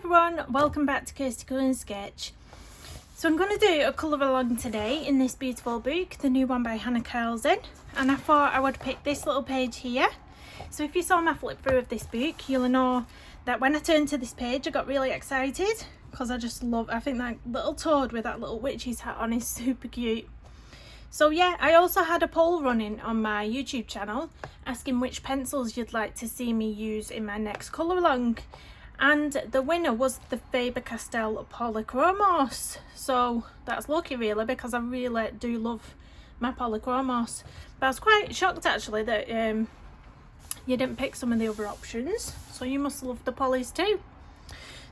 everyone, welcome back to Kirsty Colour and Sketch. So I'm going to do a colour along today in this beautiful book, the new one by Hanna Karlzons, and I thought I would pick this little page here. So if you saw my flip through of this book, you'll know that when I turned to this page I got really excited because I think that little toad with that little witch's hat on is super cute. So yeah, I also had a poll running on my YouTube channel asking which pencils you'd like to see me use in my next colour along. And the winner was the Fabercastell polychromos. So that's lucky really, because I really do love my polychromos. But I was quite shocked actually that you didn't pick some of the other options. So you must love the polys too.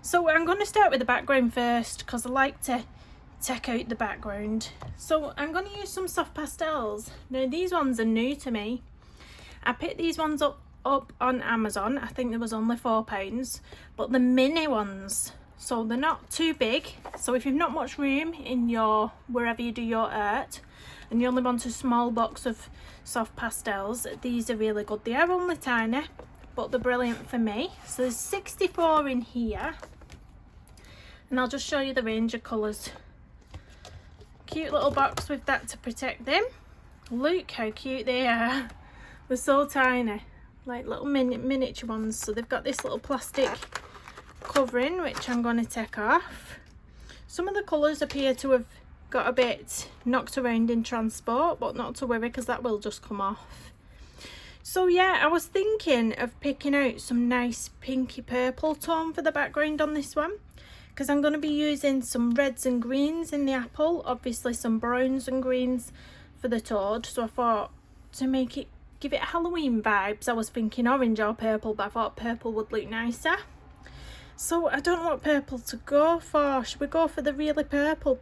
So I'm going to start with the background first because I like to check out the background. So I'm going to use some soft pastels. Now these ones are new to me. I picked these ones up on Amazon. I think there was only £4, but the mini ones, so they're not too big. So if you've not much room in your wherever you do your art and you only want a small box of soft pastels, these are really good. They are only tiny, but they're brilliant for me. So there's 64 in here, and I'll just show you the range of colours. Cute little box with that to protect them. Look how cute they are. They're so tiny, like little miniature ones. So they've got this little plastic covering which I'm going to take off. Some of the colours appear to have got a bit knocked around in transport, but not to worry because that will just come off. So yeah, I was thinking of picking out some nice pinky purple tone for the background on this one, because I'm going to be using some reds and greens in the apple, obviously some browns and greens for the toad. So I thought to give it Halloween vibes, I was thinking orange or purple, but I thought purple would look nicer. So I don't know what purple to go for. Should we go for the really purple,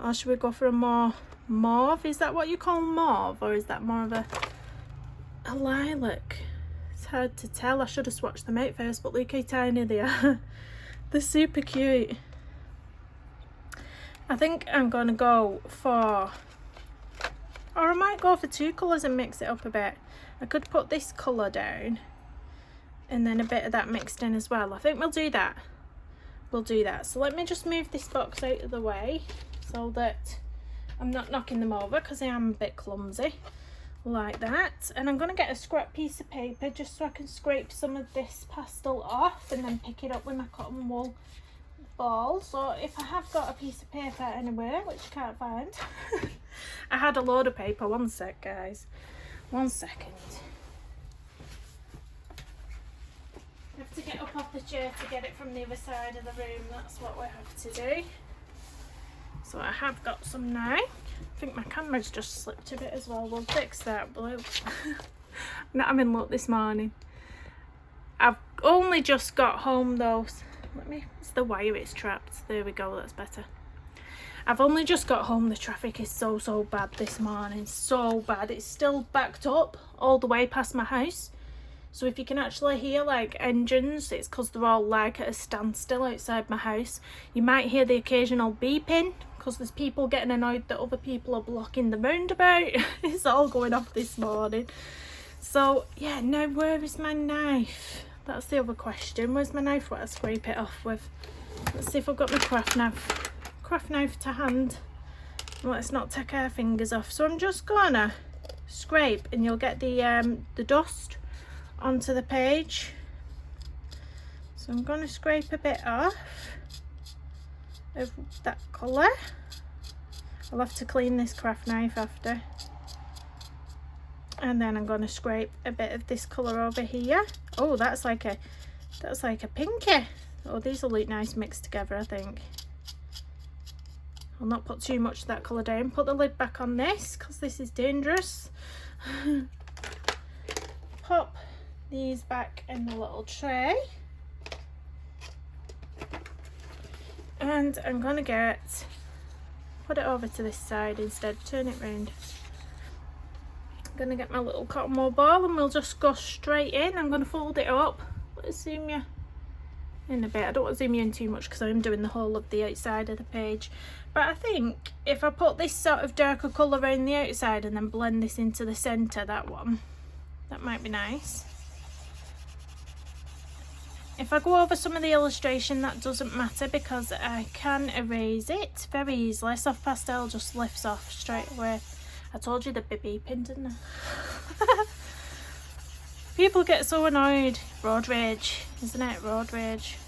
or should we go for a more mauve? Is that what you call mauve, or is that more of a lilac? It's hard to tell. I should have swatched them out first, but look how tiny they are. They're super cute. I think I'm going to go for, or I might go for two colours and mix it up a bit. I could put this colour down and then a bit of that mixed in as well. I think we'll do that. So let me just move this box out of the way so that I'm not knocking them over, because I am a bit clumsy like that. And I'm going to get a scrap piece of paper just so I can scrape some of this pastel off and then pick it up with my cotton wool ball. So if I have got a piece of paper anywhere, which I can't find, I had a load of paper. One sec guys, 1 second. I have to get up off the chair to get it from the other side of the room. That's what we have to do. So I have got some now. I think my camera's just slipped a bit as well. We'll fix that. Blue. I'm not having luck this morning. I've only just got home though. It's the wire, it's trapped. There we go, that's better. I've only just got home. The traffic is so bad this morning. So bad. It's still backed up all the way past my house. So if you can actually hear like engines, it's because they're all like at a standstill outside my house. You might hear the occasional beeping because there's people getting annoyed that other people are blocking the roundabout. It's all going off this morning. So yeah, now where is my knife? That's the other question. Where's my knife? What I scrape it off with? Let's see if I've got my craft knife to hand. Let's not take our fingers off. So I'm just gonna scrape, and you'll get the dust onto the page. So I'm gonna scrape a bit off of that colour. I'll have to clean this craft knife after. And then I'm going to scrape a bit of this colour over here. Oh, that's like a pinky. Oh, these will look nice mixed together, I think. I'll not put too much of that colour down. Put the lid back on this because this is dangerous. Pop these back in the little tray. And I'm going to put it over to this side instead. Turn it round. I'm going to get my little cotton wool ball and we'll just go straight in. I'm going to fold it up. Let's zoom you in a bit. I don't want to zoom you in too much because I'm doing the whole of the outside of the page. But I think if I put this sort of darker colour around the outside and then blend this into the centre, that might be nice. If I go over some of the illustration, that doesn't matter because I can erase it very easily. Soft pastel just lifts off straight away. I told you they'd be beeping, didn't I? People get so annoyed. Road rage, isn't it? Road rage.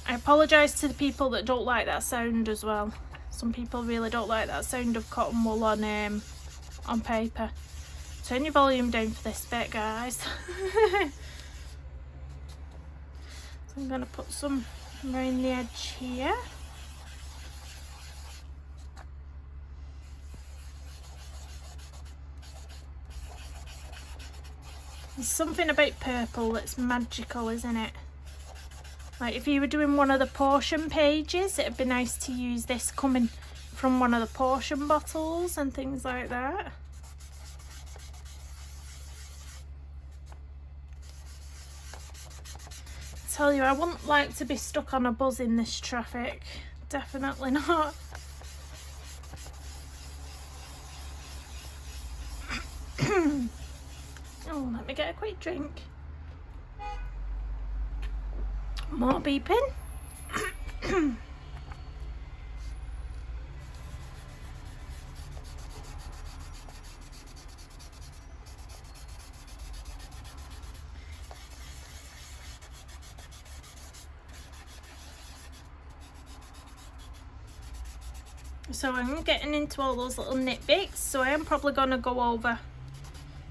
I apologise to the people that don't like that sound as well. Some people really don't like that sound of cotton wool on paper. Turn your volume down for this bit, guys. So I'm going to put some around the edge here. There's something about purple that's magical, isn't it? Like if you were doing one of the portion pages, it'd be nice to use this coming from one of the portion bottles and things like that. I tell you, I wouldn't like to be stuck on a bus in this traffic. Definitely not. Oh, let me get a quick drink. More beeping. So I'm getting into all those little nitpicks, so I am probably going to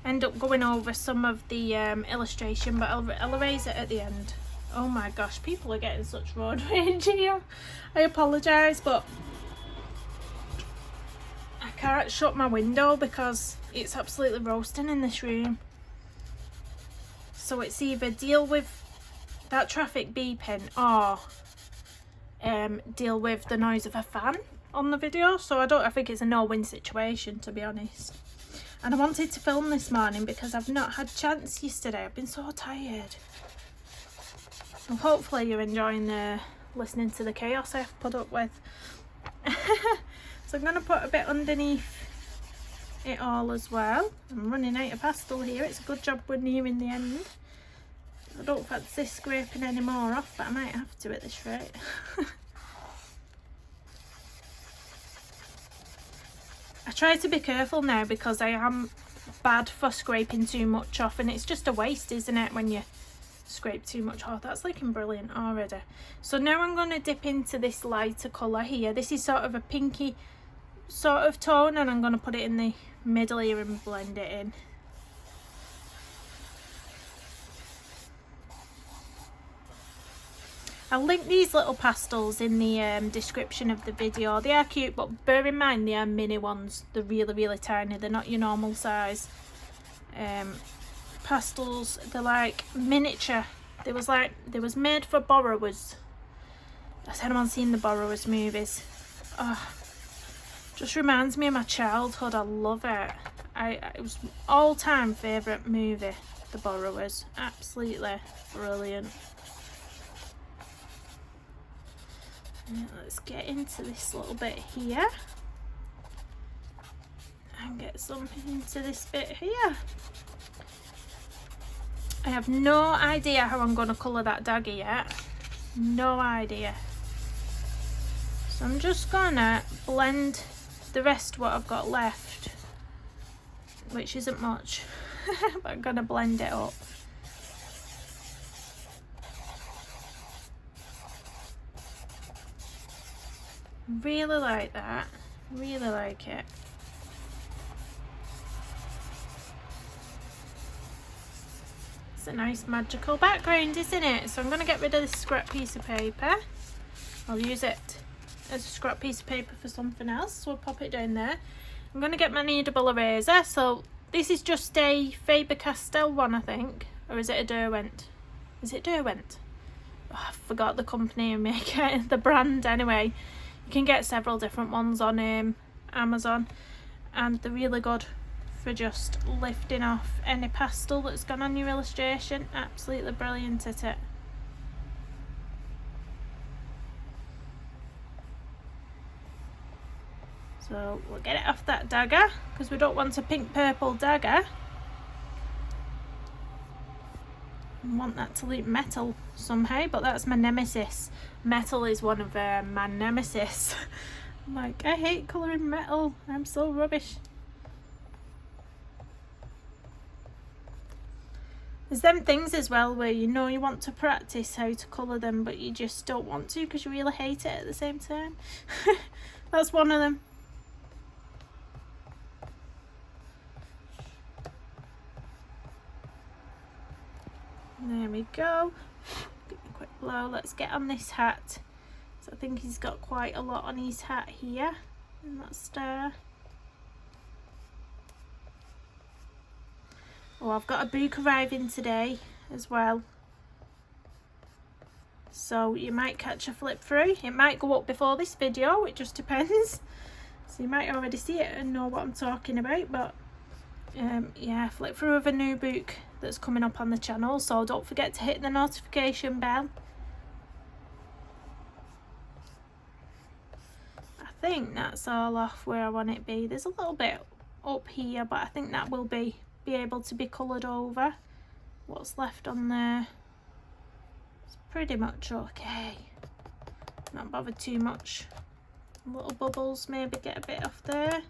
end up going over some of the illustration, but I'll erase it at the end. Oh my gosh, people are getting such road rage here. I apologise, but I can't shut my window because it's absolutely roasting in this room. So it's either deal with that traffic beeping or deal with the noise of a fan on the video. So I think it's a no-win situation, to be honest. And I wanted to film this morning because I've not had chance yesterday. I've been so tired. Well, hopefully you're enjoying listening to the chaos I've put up with. So I'm going to put a bit underneath it all as well. I'm running out of pastel here. It's a good job we're nearing the end. I don't fancy scraping any more off, but I might have to at this rate. I try to be careful now because I am bad for scraping too much off, and it's just a waste, isn't it, when you scrape too much off. That's looking brilliant already. So now I'm going to dip into this lighter colour here. This is sort of a pinky sort of tone, and I'm going to put it in the middle here and blend it in. I'll link these little pastels in the description of the video. They are cute, but bear in mind they are mini ones. They're really tiny. They're not your normal size pastels. They're like miniature. They was made for borrowers. Has anyone seen the Borrowers movies? Oh, just reminds me of my childhood. I love it. It was all-time favourite movie, The Borrowers. Absolutely brilliant. Let's get into this little bit here and get some into this bit here. I have no idea how I'm going to colour that dagger yet. No idea. So I'm just gonna blend the rest what I've got left, which isn't much, but I'm gonna blend it up. Really like that. Really like it. It's a nice magical background, isn't it? So I'm going to get rid of this scrap piece of paper. I'll use it as a scrap piece of paper for something else, so we'll pop it down there. I'm going to get my kneadable eraser. So this is just a Fabercastell one, I think. Or is it a Derwent? Is it Derwent? Oh, I forgot the company and maker, the brand anyway. You can get several different ones on Amazon, and they're really good for just lifting off any pastel that's gone on your illustration. Absolutely brilliant at it. So we'll get it off that dagger because we don't want a pink purple dagger. I want that to look metal somehow, but that's my nemesis. Metal is one of my nemesis. I'm like, I hate colouring metal. I'm so rubbish. There's them things as well where you know you want to practice how to colour them, but you just don't want to because you really hate it at the same time. That's one of them. There we go. Give me a quick blow. Let's get on this hat. So I think he's got quite a lot on his hat here in that star. Oh, I've got a book arriving today as well. So you might catch a flip through. It might go up before this video, it just depends. So you might already see it and know what I'm talking about, but yeah, flip through of a new book that's coming up on the channel, so don't forget to hit the notification bell. I think that's all off where I want it to be. There's a little bit up here, but I think that will be able to be coloured over. What's left on there, it's pretty much okay. Not bothered too much. Little bubbles, maybe get a bit off there.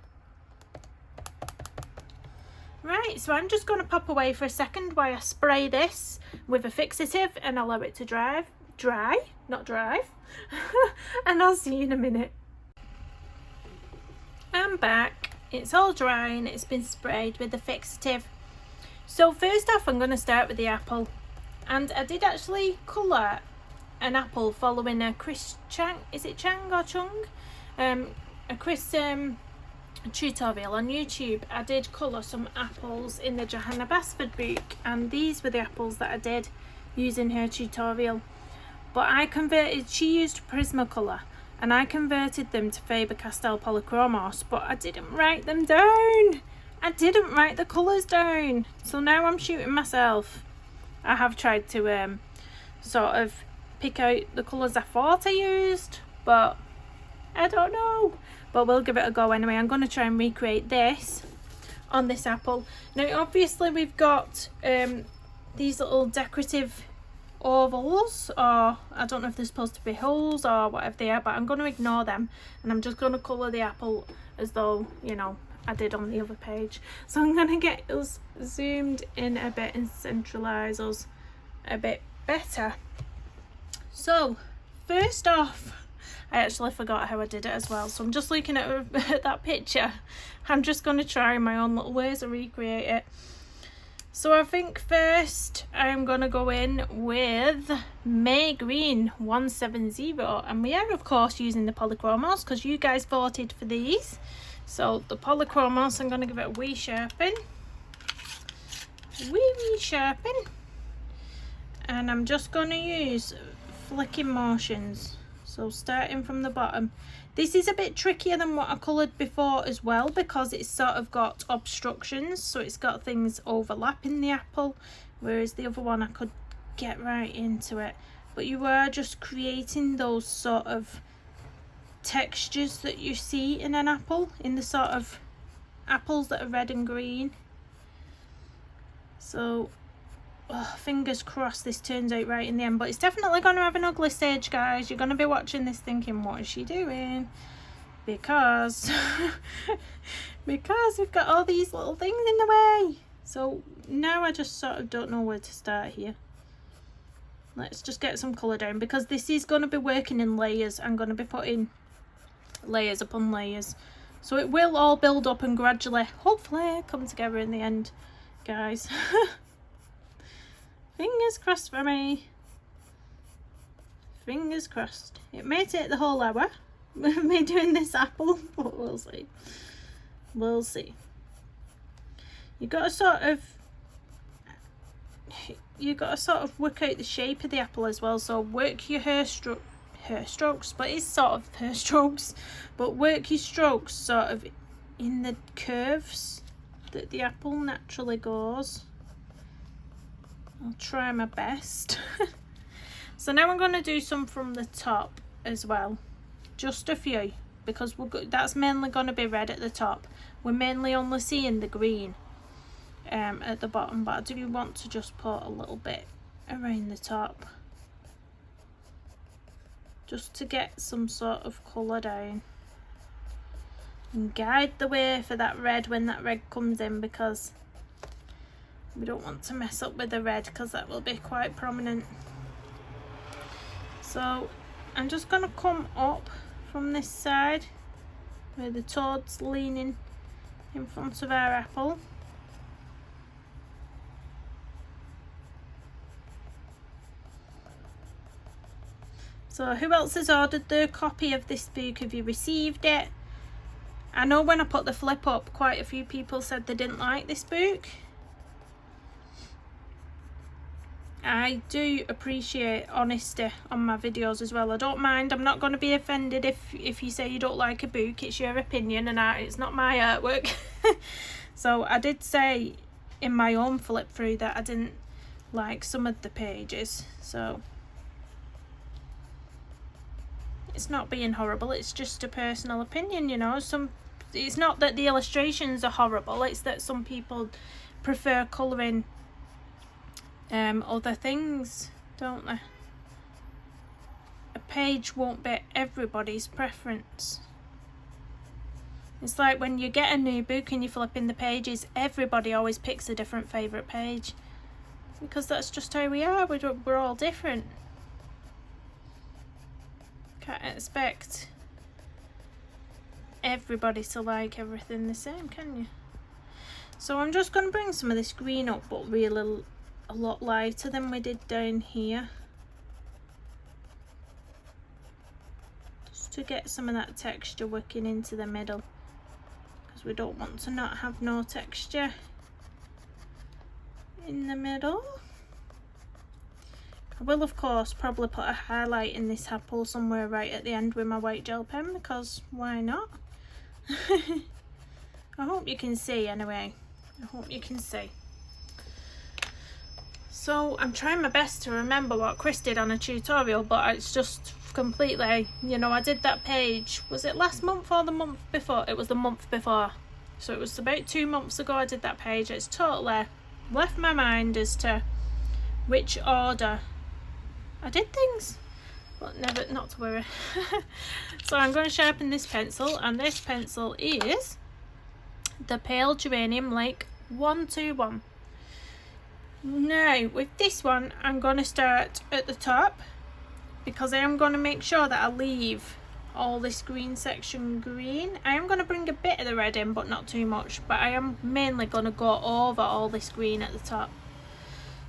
Right, so I'm just going to pop away for a second while I spray this with a fixative and allow it to dry, not drive. And I'll see you in a minute. I'm back. It's all dry and it's been sprayed with the fixative. So first off, I'm going to start with the apple. And I did actually colour an apple following a Chris Chang, is it Chang or Chung? A Chris tutorial on YouTube. I did colour some apples in the Johanna Basford book, and these were the apples that I did using her tutorial. But I converted, she used Prismacolor and I converted them to Fabercastell polychromos, but I didn't write them down. I didn't write the colours down, so now I'm shooting myself. I have tried to sort of pick out the colours I thought I used, but I don't know. But we'll give it a go anyway. I'm going to try and recreate this on this apple. Now obviously we've got these little decorative ovals, or I don't know if they're supposed to be holes or whatever they are, but I'm going to ignore them and I'm just going to colour the apple as though, you know, I did on the other page. So I'm going to get us zoomed in a bit and centralise us a bit better. So first off, I actually forgot how I did it as well, so I'm just looking at that picture. I'm just going to try my own little ways to recreate it. So I think first I'm going to go in with May Green 170, and we are of course using the polychromos because you guys voted for these. So the polychromos, I'm going to give it a wee sharpen. Wee sharpen. And I'm just going to use flicking motions. So starting from the bottom. This is a bit trickier than what I coloured before as well, because it's sort of got obstructions, so it's got things overlapping the apple, whereas the other one I could get right into it. But you are just creating those sort of textures that you see in an apple, in the sort of apples that are red and green. So fingers crossed this turns out right in the end, but it's definitely going to have an ugly stage, guys. You're going to be watching this thinking, what is she doing? Because because we've got all these little things in the way. So now I just sort of don't know where to start here. Let's just get some colour down, because this is going to be working in layers. I'm going to be putting layers upon layers, so it will all build up and gradually hopefully come together in the end, guys. Fingers crossed for me. Fingers crossed. It may take the whole hour with me doing this apple, but we'll see. We'll see. You got to sort of work out the shape of the apple as well. So work your hair strokes, but it's sort of hair strokes, but work your strokes sort of in the curves that the apple naturally goes. I'll try my best. So now I'm going to do some from the top as well, just a few, because that's mainly going to be red at the top. We're mainly only seeing the green at the bottom, but I do want to just put a little bit around the top, just to get some sort of colour down and guide the way for that red when that red comes in, because we don't want to mess up with the red because that will be quite prominent. So I'm just going to come up from this side where the toad's leaning in front of our apple. So who else has ordered the copy of this book? Have you received it? I know when I put the flip up, quite a few people said they didn't like this book. I do appreciate honesty on my videos as well. I don't mind. I'm not going to be offended if you say you don't like a book. It's your opinion and it's not my artwork. So I did say in my own flip through that I didn't like some of the pages. So it's not being horrible. It's just a personal opinion, you know. It's not that the illustrations are horrible. It's that some people prefer colouring other things, don't they? A page won't be everybody's preference. It's like when you get a new book and you're flipping the pages, everybody always picks a different favourite page, because that's just how we are. We're all different. Can't expect everybody to like everything the same, can you? So I'm just going to bring some of this green up, but really a lot lighter than we did down here, just to get some of that texture working into the middle, because we don't want to not have no texture in the middle. I will of course probably put a highlight in this apple somewhere right at the end with my white gel pen, because why not? I hope you can see anyway. I hope you can see. So I'm trying my best to remember what Chris did on a tutorial, but it's just completely, you know, I did that page, was it last month or the month before? It was the month before. So it was about 2 months ago I did that page. It's totally left my mind as to which order I did things, but never, not to worry. So I'm going to sharpen this pencil, and this pencil is the Pale Geranium Lake 121. Now with this one I'm going to start at the top, because I am going to make sure that I leave all this green section green. I am going to bring a bit of the red in, but not too much, but I am mainly going to go over all this green at the top.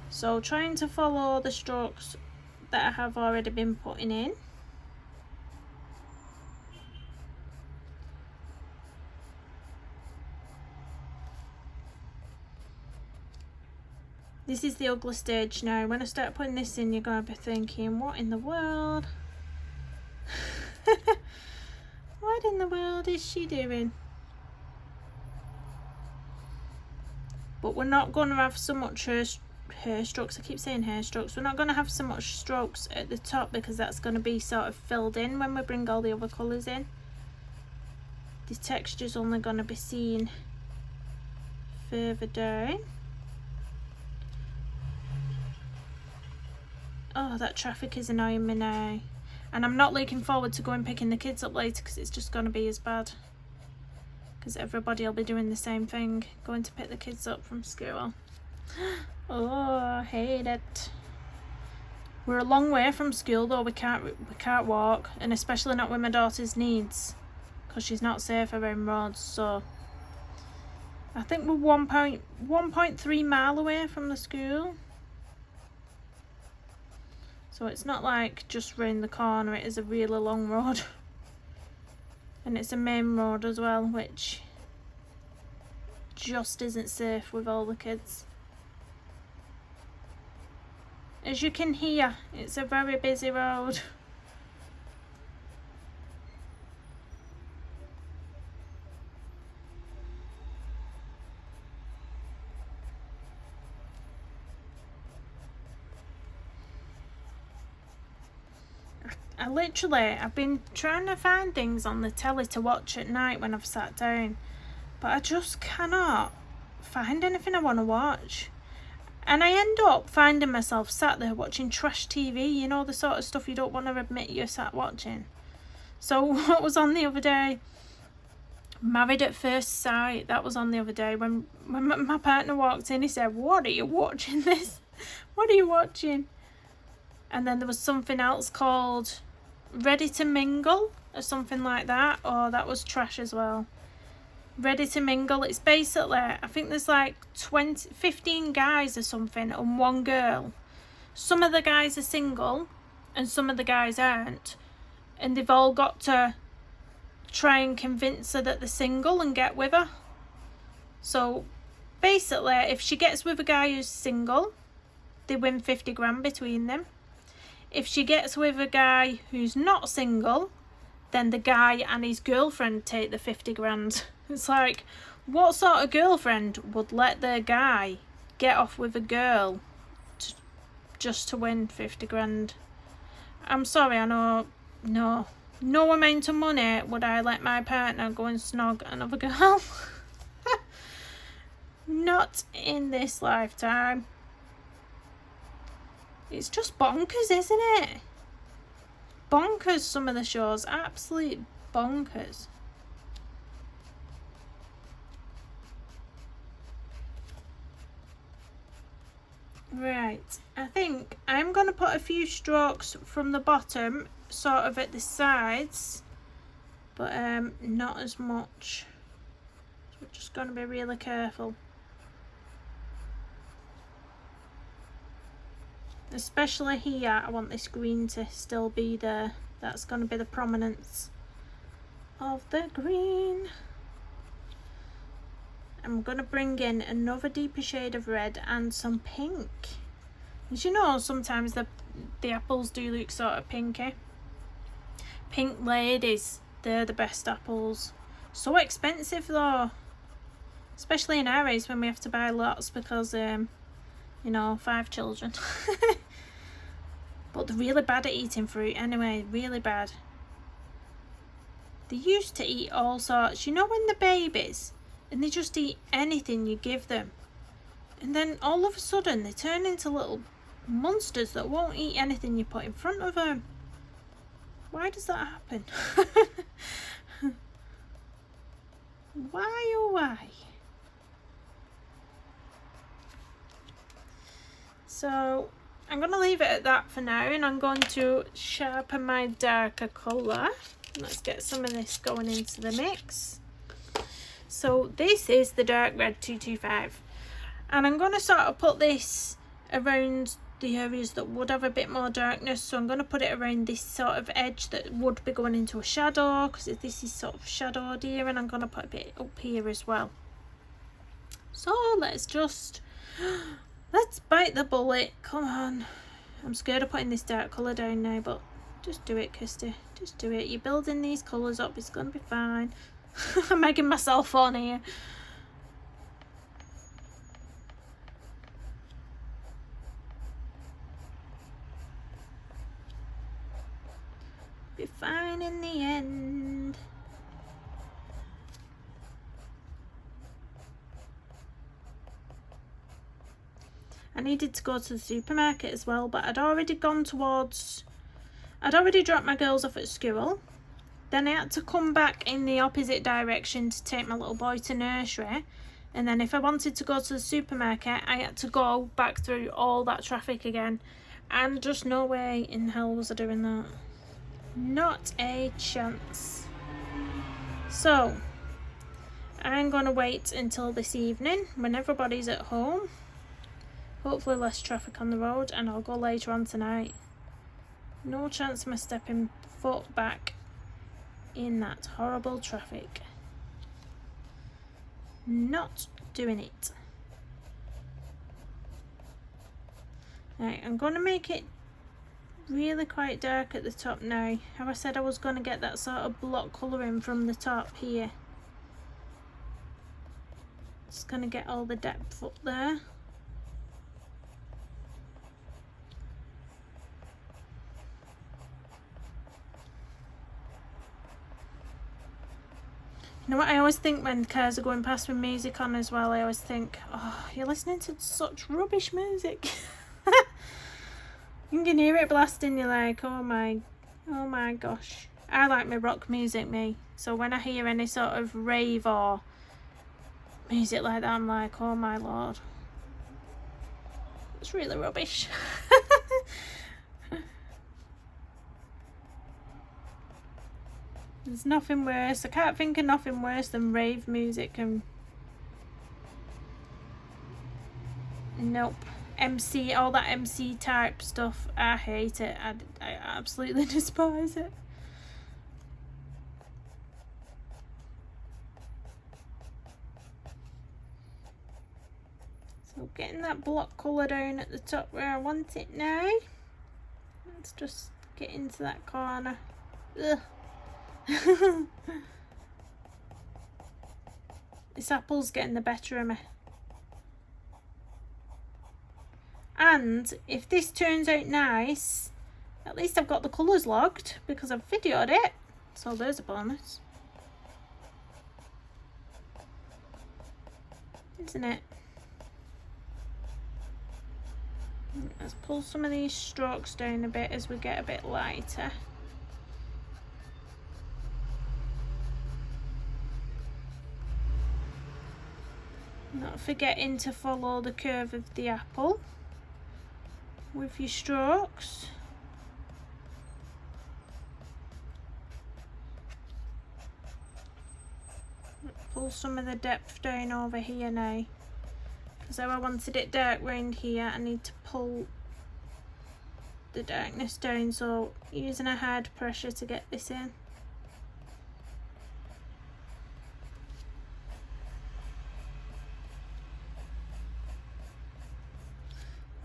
So trying to follow the strokes that I have already been putting in. This is the ugly stage now. When I start putting this in, you're going to be thinking, what in the world? What in the world is she doing? But we're not going to have so much hair strokes. I keep saying hair strokes. We're not going to have so much strokes at the top, because that's going to be sort of filled in when we bring all the other colours in. The texture's only going to be seen further down. Oh, that traffic is annoying me now. And I'm not looking forward to going picking the kids up later, because it's just going to be as bad. Because everybody will be doing the same thing, going to pick the kids up from school. Oh, I hate it. We're a long way from school though. We can't walk, and especially not with my daughter's needs, because she's not safe around roads. So I think we're 1.3 mile away from the school. So it's not like just round the corner, it is a really long road. And it's a main road as well, which just isn't safe with all the kids. As you can hear, it's a very busy road. I've been trying to find things on the telly to watch at night when I've sat down, but I just cannot find anything I want to watch. And I end up finding myself sat there watching trash TV, you know, the sort of stuff you don't want to admit you're sat watching. So what was on the other day? Married at First Sight. That was on the other day. When my partner walked in, he said, "What are you watching this? What are you watching?" And then there was something else called Ready to Mingle or something like that. Oh, that was trash as well. Ready to Mingle. It's basically, I think there's like 15 guys or something and one girl. Some of the guys are single and some of the guys aren't. And they've all got to try and convince her that they're single and get with her. So basically, if she gets with a guy who's single, they win 50 grand between them. If she gets with a guy who's not single, then the guy and his girlfriend take the 50 grand. It's like, what sort of girlfriend would let their guy get off with a girl just to win 50 grand? I'm sorry, I know, no amount of money would I let my partner go and snog another girl. Not in this lifetime. It's just bonkers, isn't it? Bonkers, some of the shows. Absolute bonkers. Right, I think I'm going to put a few strokes from the bottom, sort of at the sides, but not as much. So we're just going to be really careful. Especially here, I want this green to still be there. That's going to be the prominence of the green. I'm going to bring in another deeper shade of red and some pink. As you know, sometimes the apples do look sort of pinky. Pink ladies, they're the best apples. So expensive though. Especially in areas when we have to buy lots because, you know, 5 children. But they're really bad at eating fruit anyway, really bad. They used to eat all sorts. You know when they're babies? And they just eat anything you give them. And then all of a sudden they turn into little monsters that won't eat anything you put in front of them. Why does that happen? Why oh why? So I'm going to leave it at that for now, and I'm going to sharpen my darker colour. Let's get some of this going into the mix. So this is the dark red 225, and I'm going to sort of put this around the areas that would have a bit more darkness. So I'm going to put it around this sort of edge that would be going into a shadow, because this is sort of shadowed here, and I'm going to put a bit up here as well. So let's bite the bullet. Come on. I'm scared of putting this dark colour down now, but just do it, Kirsty. Just do it. You're building these colours up. It's going to be fine. I'm making myself on here. Be fine in the end. I needed to go to the supermarket as well, but I'd already dropped my girls off at school. Then I had to come back in the opposite direction to take my little boy to nursery. And then if I wanted to go to the supermarket, I had to go back through all that traffic again. And just no way in hell was I doing that. Not a chance. So, I'm going to wait until this evening when everybody's at home. Hopefully less traffic on the road, and I'll go later on tonight. No chance of me stepping foot back in that horrible traffic. Not doing it. Right, I'm going to make it really quite dark at the top now. How I said I was going to get that sort of block colouring from the top here. Just going to get all the depth up there. You know what I always think when cars are going past with music on as well? I always think, oh, you're listening to such rubbish music. You can hear it blasting, you're like, oh my gosh. I like my rock music, me. So when I hear any sort of rave or music like that, I'm like, oh my lord. It's really rubbish. There's nothing worse. I can't think of nothing worse than rave music and nope. MC, all that MC type stuff. I hate it. I absolutely despise it. So getting that block colour down at the top where I want it now. Let's just get into that corner. Ugh. This apple's getting the better of me. And if this turns out nice, at least I've got the colours logged because I've videoed it. So there's a bonus. Isn't it? Let's pull some of these strokes down a bit as we get a bit lighter. Not forgetting to follow the curve of the apple with your strokes. Pull some of the depth down over here now, because how I wanted it dark round here, I need to pull the darkness down, so using a hard pressure to get this in.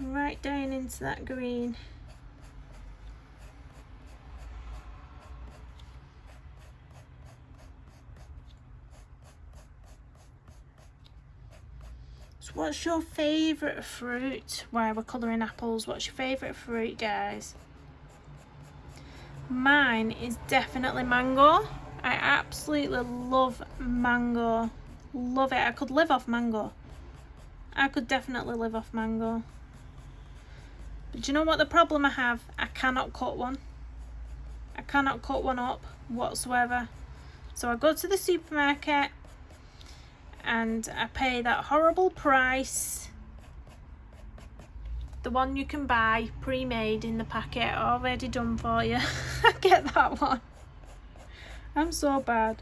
Right down into that green. So what's your favourite fruit while we're colouring apples? What's your favourite fruit, guys? Mine is definitely mango. I absolutely love mango. Love it. I could live off mango. I could definitely live off mango. But do you know what the problem I have? I cannot cut one. I cannot cut one up whatsoever. So I go to the supermarket and I pay that horrible price. The one you can buy pre-made in the packet, already done for you. I get that one. I'm so bad.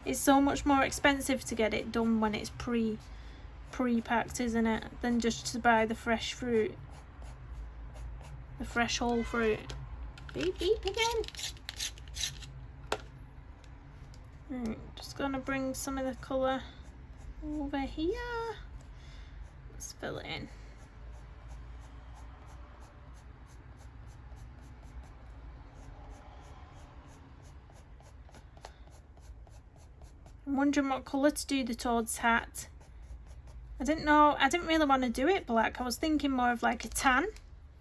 It's so much more expensive to get it done when it's pre-packed, isn't it? Than just to buy the fresh fruit. The fresh whole fruit. Beep beep again. Right, just gonna bring some of the colour over here. Let's fill it in. I'm wondering what colour to do the toad's hat. I didn't really want to do it black. I was thinking more of like a tan.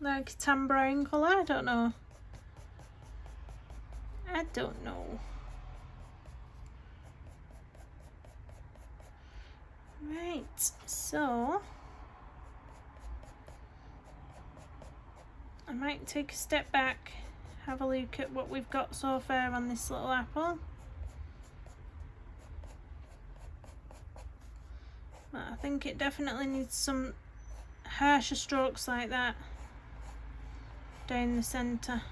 Like a tan brown colour, I don't know. Right, so I might take a step back, have a look at what we've got so far on this little apple. But I think it definitely needs some harsher strokes like that down the centre.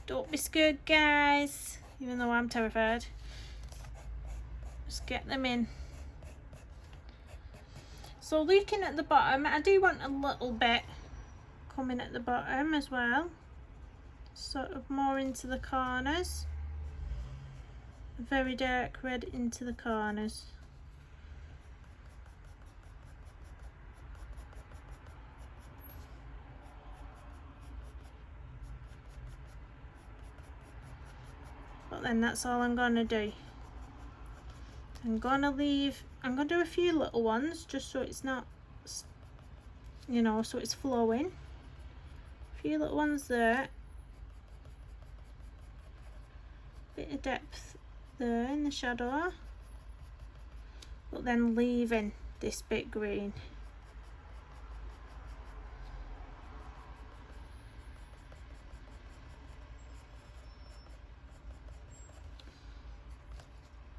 Don't be scared, guys, even though I'm terrified. Just get them in. So looking at the bottom, I do want a little bit coming at the bottom as well, sort of more into the corners, a very dark red into the corners. But then that's all I'm gonna do. I'm gonna do a few little ones just so it's not, you know, so it's flowing. A few little ones there. bit of depth there in the shadow, but then leaving this bit green.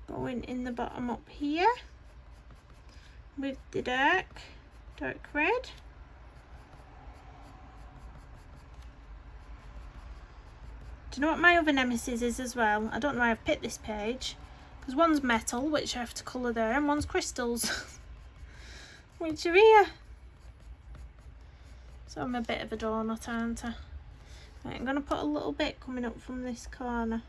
Going in the bottom up here with the dark red. Do you know what my other nemesis is as well? I don't know why I've picked this page, because one's metal, which I have to colour there, and one's crystals, which are here. So I'm a bit of a donut, aren't I? Right, I'm going to put a little bit coming up from this corner.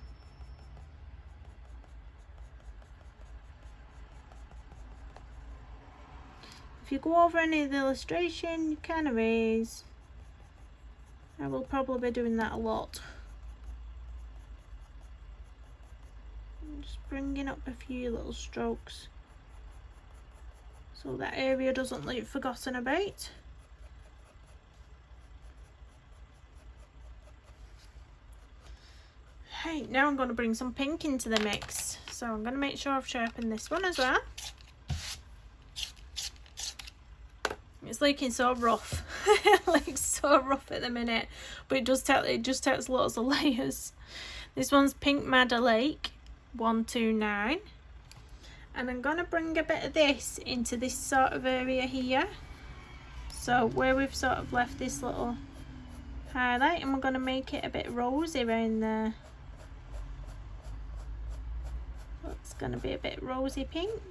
If you go over any of the illustration, you can erase. I will probably be doing that a lot. I'm just bringing up a few little strokes so that area doesn't look forgotten about. Right, now I'm going to bring some pink into the mix. So I'm going to make sure I've sharpened this one as well. It's looking so rough. It looks so rough at the minute, but it just takes lots of layers. This one's Pink Madder Lake 129, and I'm gonna bring a bit of this into this sort of area here. So where we've sort of left this little highlight, and we're gonna make it a bit rosy around there. So it's gonna be a bit rosy pink.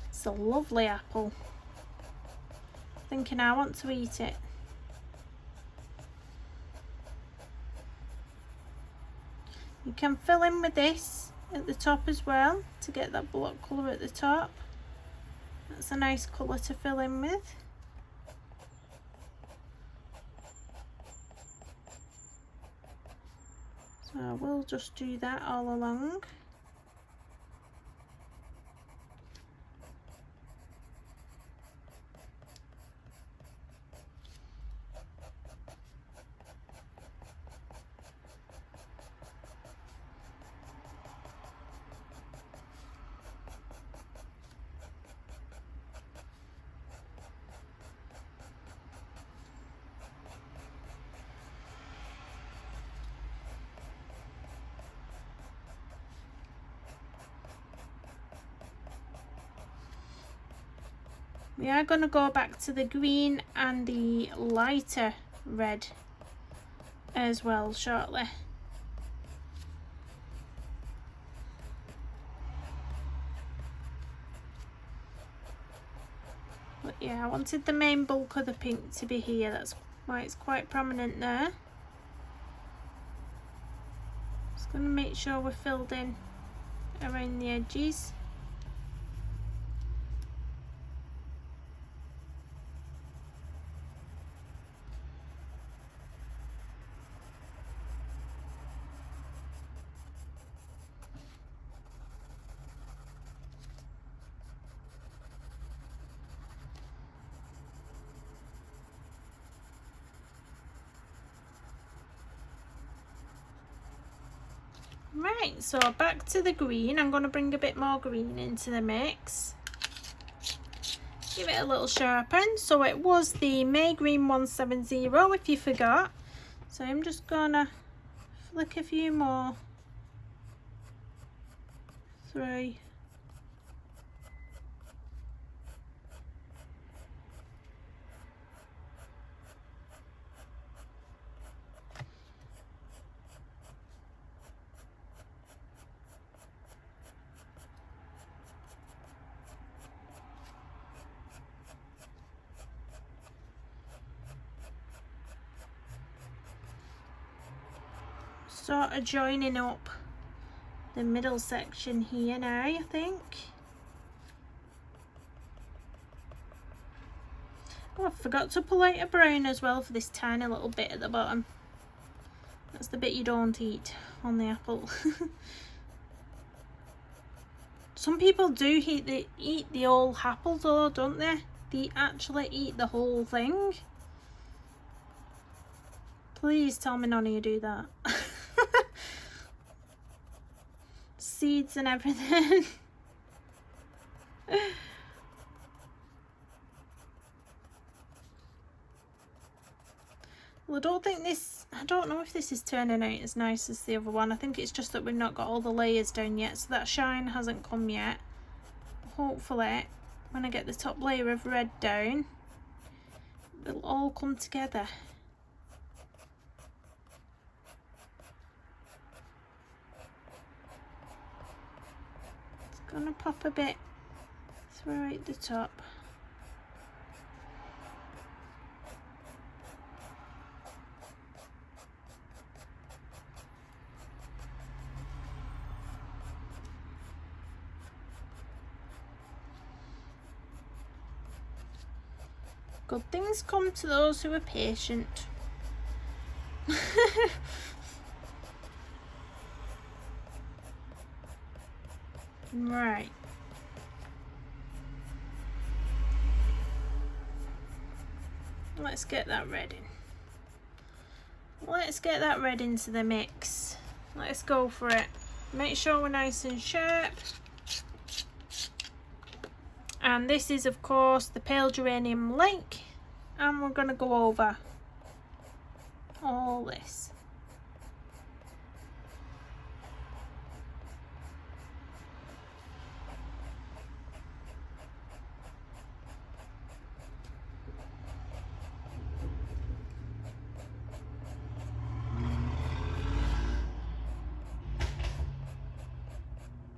It's a lovely apple. Thinking I want to eat it. You can fill in with this at the top as well to get that block colour at the top. That's a nice colour to fill in with. So I will just do that all along. We are going to go back to the green and the lighter red as well shortly. But yeah, I wanted the main bulk of the pink to be here, that's why it's quite prominent there. Just going to make sure we're filled in around the edges. Right, so back to the green. I'm going to bring a bit more green into the mix. Give it a little sharpen. So it was the May Green 170 if you forgot. So I'm just going to flick a few more through. Sort of joining up the middle section here now, I think. Oh, I forgot to pull out a brown as well for this tiny little bit at the bottom. That's the bit you don't eat on the apple. Some people do eat the whole apple though, don't they? They actually eat the whole thing. Please tell me none of you do that. seeds and everything. Well, I don't know if this is turning out as nice as the other one. I think it's just that we've not got all the layers down yet, so that shine hasn't come yet. Hopefully, when I get the top layer of red down, it'll all come together. It's gonna pop a bit through at the top. Good things come to those who are patient. Right. Let's get that red in. Let's get that red into the mix. Let's go for it. Make sure we're nice and sharp. And this is, of course, the pale geranium lake, and we're going to go over all this.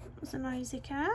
That was a noisy car.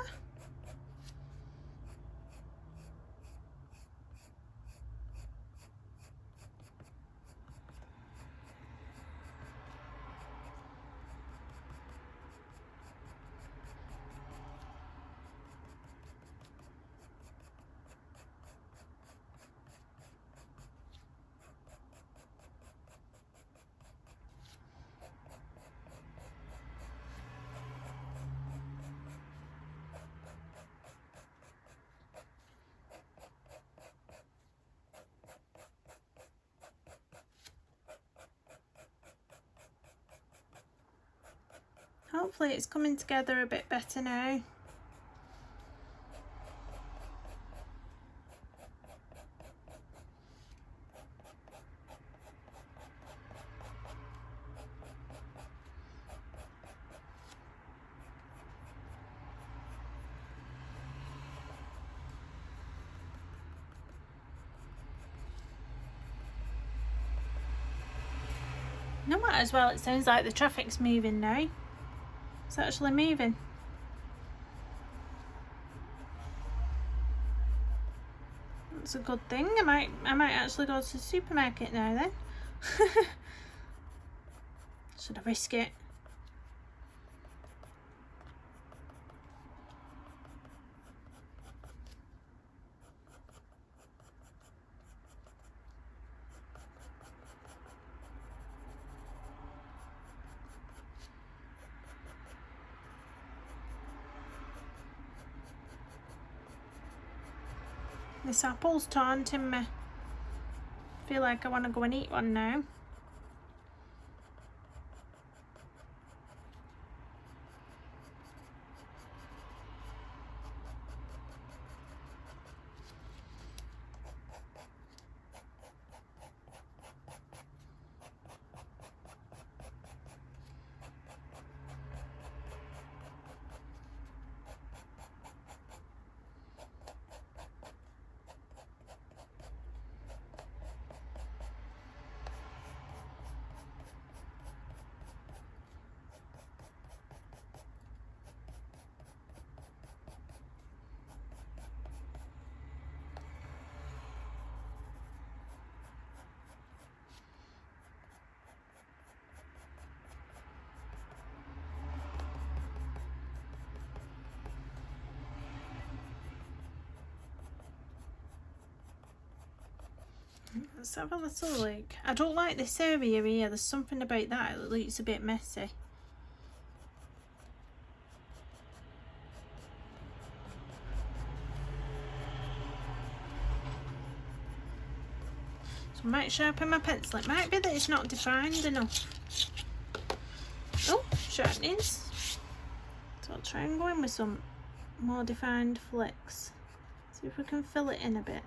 Hopefully it's coming together a bit better now. No matter as well, it sounds like the traffic's moving now. It's actually moving. That's a good thing. I might actually go to the supermarket now then. Should I risk it? This apple's taunting me. I feel like I want to go and eat one now. Let's have a little look. I don't like this area here. There's something about that. It looks a bit messy. So I might sharpen my pencil. It might be that it's not defined enough. Oh, sharpenings. So I'll try and go in with some more defined flicks. See if we can fill it in a bit.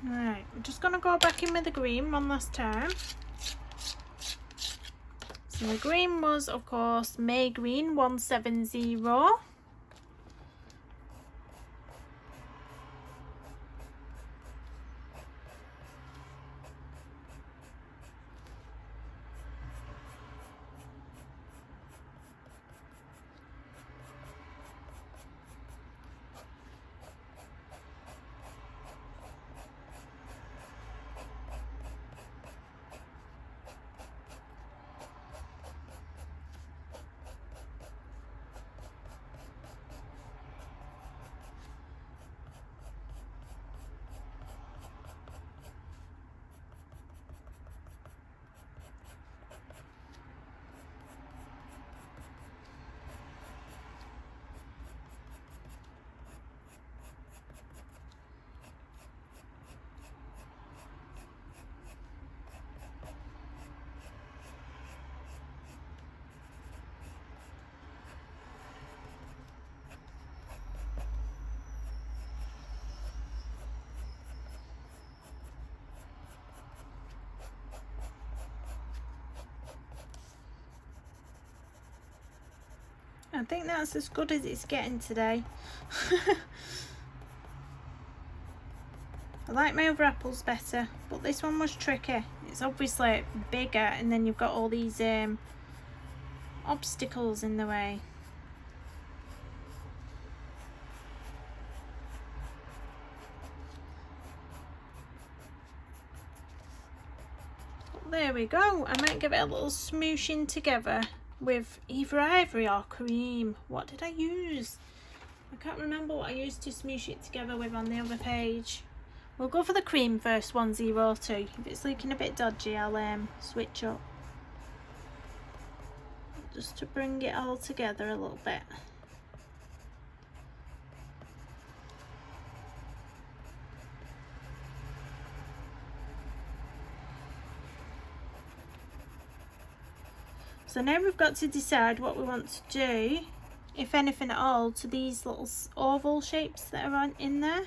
Right, I'm just going to go back in with the green one last time. So the green was, of course, May Green 170. I think that's as good as it's getting today. I like my other apples better, but this one was tricky. It's obviously bigger and then you've got all these obstacles in the way. But there we go. I might give it a little smooshing together with either ivory or cream. What did I use? I can't remember what I used to smoosh it together with on the other page. We'll go for the cream first, 102. If it's looking a bit dodgy, I'll switch up. Just to bring it all together a little bit. So now we've got to decide what we want to do, if anything at all, to these little oval shapes that are in there.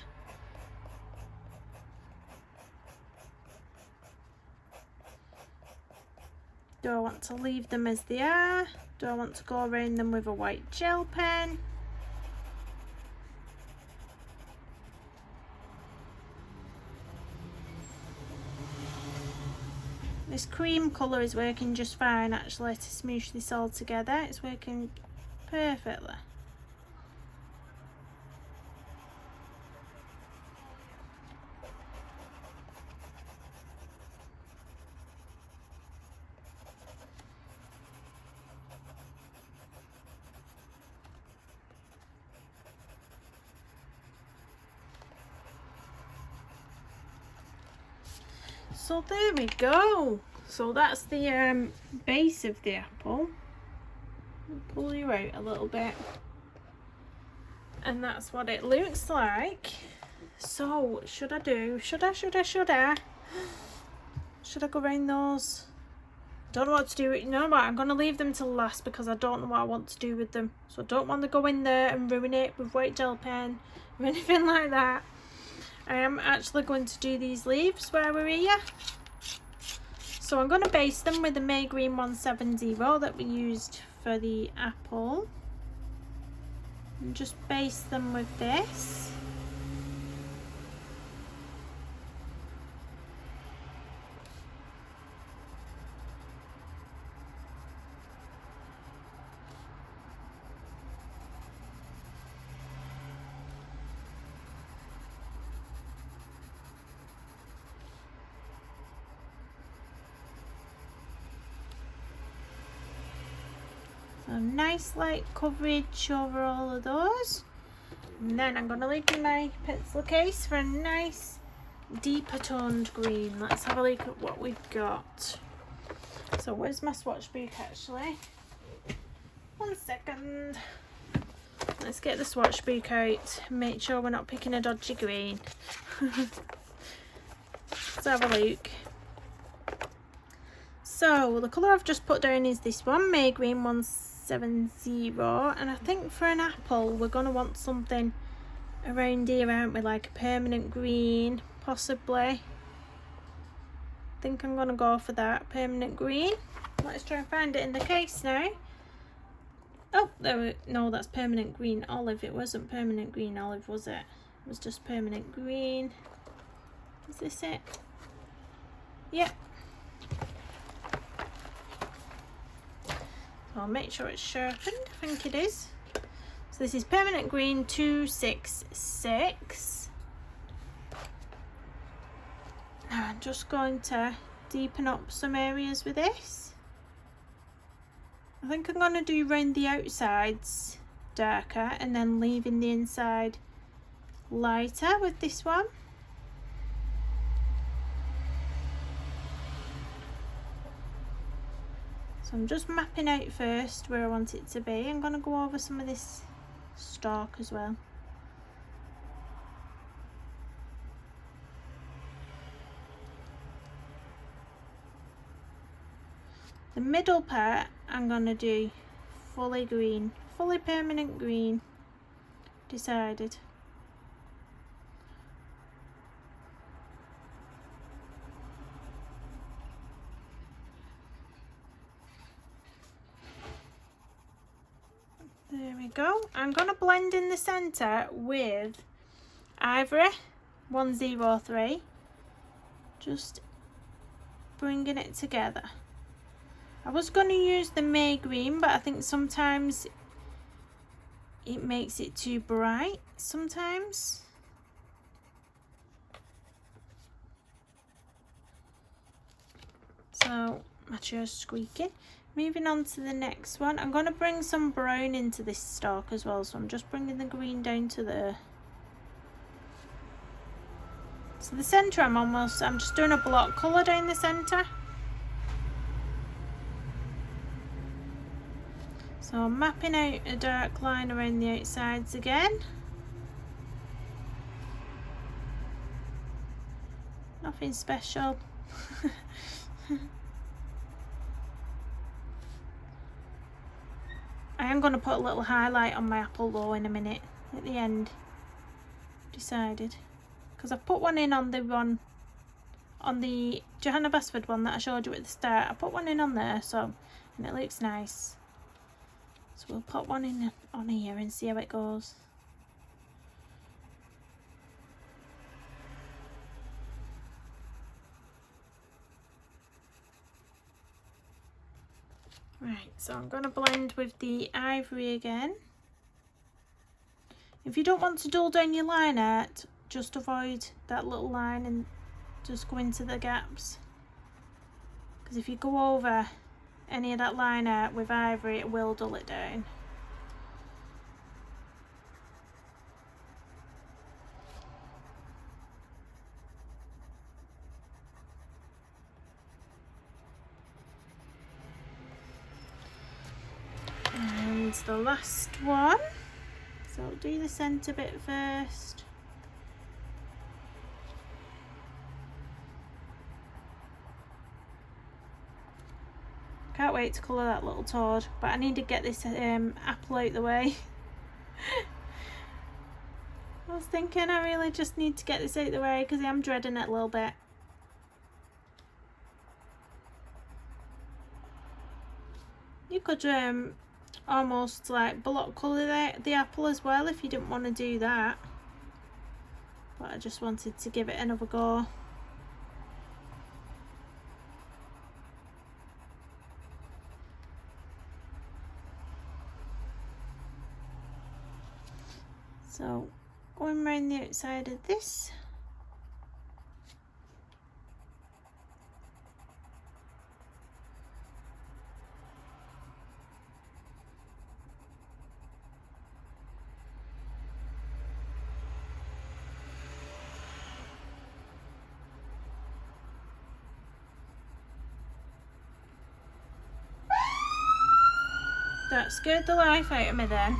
Do I want to leave them as they are? Do I want to go around them with a white gel pen? This cream colour is working just fine actually to smoosh this all together. It's working perfectly. So there we go. So that's the base of the apple. I'll pull you out a little bit. And that's what it looks like. So should I go around those? Don't know what to do. You know what? I'm going to leave them till last because I don't know what I want to do with them. So I don't want to go in there and ruin it with white gel pen or anything like that. I am actually going to do these leaves while we're here. So I'm going to base them with the May Green 170 that we used for the apple. And just base them with this. So nice light coverage over all of those. And then I'm going to leave in my pencil case for a nice deeper toned green. Let's have a look at what we've got. So where's my swatch book actually? 1 second. Let's get the swatch book out and make sure we're not picking a dodgy green. Let's have a look. So the colour I've just put down is this one, May Green 170, and I think for an apple we're going to want something around here, aren't we? Like a permanent green, possibly. I think I'm going to go for that, permanent green. Let's try and find it in the case now. Oh, no, that's permanent green olive. It wasn't permanent green olive, was it? It was just permanent green. Is this it? Yep. I'll make sure it's sharpened. I think it is. So this is permanent green 266. Now I'm just going to deepen up some areas with this. I think I'm going to do around the outsides darker and then leaving the inside lighter with this one. So I'm just mapping out first where I want it to be. I'm going to go over some of this stalk as well. The middle part I'm going to do fully green, fully permanent green, decided. There we go. I'm going to blend in the centre with Ivory 103, just bringing it together. I was going to use the May Green, but I think sometimes it makes it too bright sometimes. So my chair's squeaking. Moving on to the next one, I'm going to bring some brown into this stalk as well, so I'm just bringing the green down to there. So the centre I'm just doing a block colour down the centre. So I'm mapping out a dark line around the outsides again. Nothing special. I am going to put a little highlight on my apple though in a minute at the end. Decided. Because I've put one in on the one on the Johanna Basford one that I showed you at the start. I put one in on there, so, and it looks nice. So we'll put one in on here and see how it goes. Right, so I'm going to blend with the Ivory again. If you don't want to dull down your line art, just avoid that little line and just go into the gaps. Because if you go over any of that line art with Ivory, it will dull it down. And the last one, so I'll do the centre bit first. Can't wait to colour that little toad, but I need to get this apple out the way. I was thinking I really just need to get this out the way because I'm dreading it a little bit. You could almost like block colour the apple as well if you didn't want to do that, but I just wanted to give it another go. So going around the outside of this. That scared the life out of me then.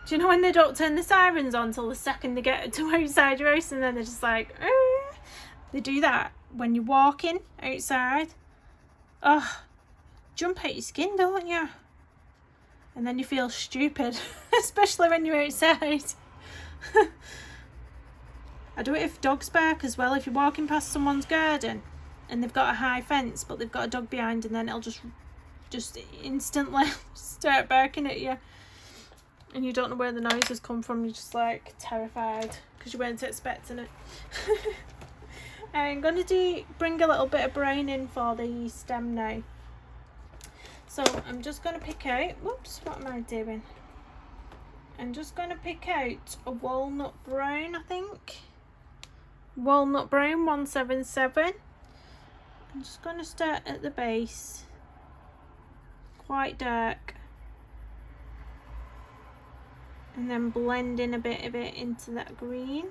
Do you know when they don't turn the sirens on till the second they get to outside your house, and then they're just like, "Arr." They do that when you're walking outside. Oh, jump out your skin, don't you? And then you feel stupid, especially when you're outside. I do it if dogs bark as well. If you're walking past someone's garden and they've got a high fence but they've got a dog behind, and then it'll just instantly start barking at you, and you don't know where the noise has come from. You're just like terrified because you weren't expecting it. I'm going to bring a little bit of brown in for the stem now. So I'm just going to pick out, whoops, what am I doing? I'm just going to pick out a walnut brown, I think. Walnut brown 177. I'm just going to start at the base, quite dark, and then blend in a bit of it into that green.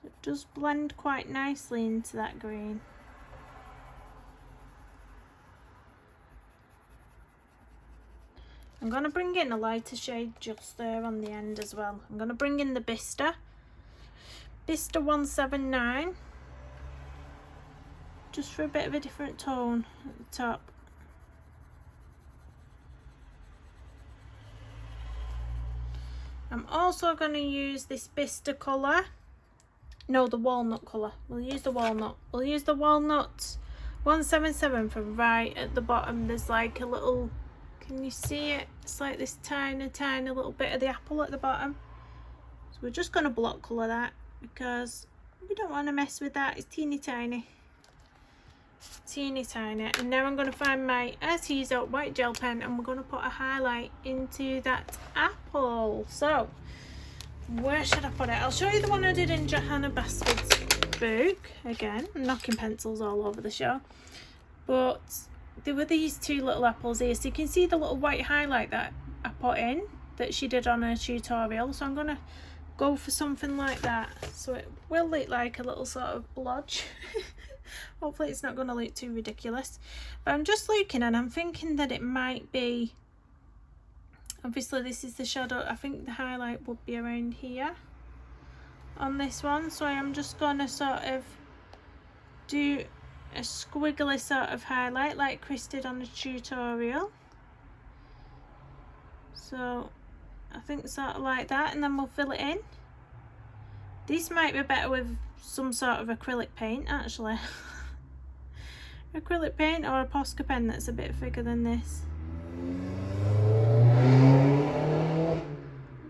It does blend quite nicely into that green. I'm going to bring in a lighter shade just there on the end as well. I'm going to bring in the Bistre 179, just for a bit of a different tone at the top. I'm also going to use this Bistre colour. No, the walnut colour. We'll use the walnut. We'll use the walnut 177 for right at the bottom. There's like a little, can you see it? It's like this tiny little bit of the apple at the bottom. So we're just going to block colour that because we don't want to mess with that. It's teeny tiny. And now I'm going to find my artisan white gel pen, and we're going to put a highlight into that apple. So where should I put it? I'll show you the one I did in Hanna Karlzons' book. Again, I'm knocking pencils all over the show. But there were these two little apples here. So you can see the little white highlight that I put in, that she did on her tutorial. So I'm going to go for something like that. So it will look like a little sort of blotch. Hopefully it's not going to look too ridiculous. But I'm just looking and I'm thinking that it might be, obviously this is the shadow, I think the highlight would be around here on this one. So I'm just going to sort of do a squiggly sort of highlight like Chris did on the tutorial. So I think sort of like that, and then we'll fill it in. This might be better with some sort of acrylic paint actually. Acrylic paint or a Posca pen that's a bit thicker than this.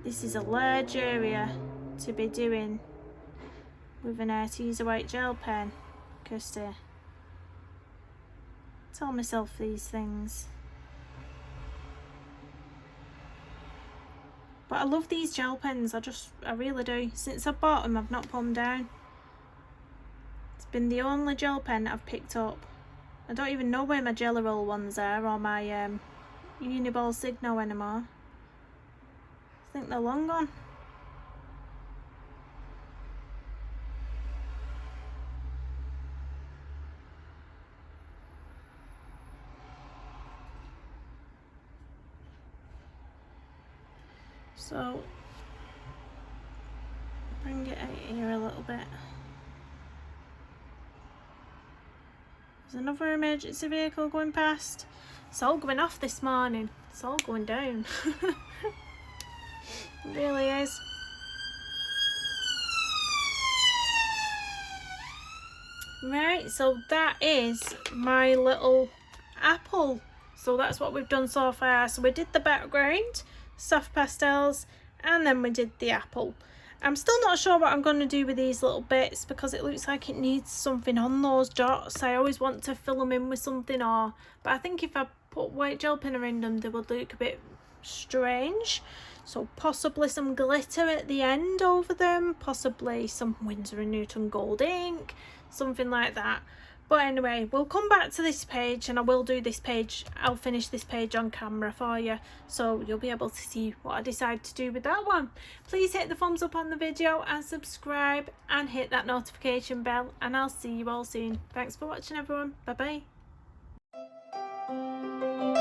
This is a large area to be doing with an artisan white gel pen, because tell myself these things. But I love these gel pens, I really do. Since I bought them, I've not put them down. It's been the only gel pen I've picked up. I don't even know where my Jelly Roll ones are, or my Uniball Signo anymore. I think they're long gone. So bring it out here a little bit. There's another emergency vehicle going past. It's all going off this morning. It's all going down. It really is. Right, so that is my little apple. So that's what we've done so far. So we did the background, soft pastels, and then we did the apple. I'm still not sure what I'm going to do with these little bits because it looks like it needs something on those dots. I always want to fill them in with something, but I think if I put white gel pen around them, they would look a bit strange. So possibly some glitter at the end over them, possibly some Winsor & Newton gold ink, something like that. But anyway, we'll come back to this page, and I will do this page. I'll finish this page on camera for you, so you'll be able to see what I decide to do with that one. Please hit the thumbs up on the video and subscribe and hit that notification bell, and I'll see you all soon. Thanks for watching, everyone. Bye bye.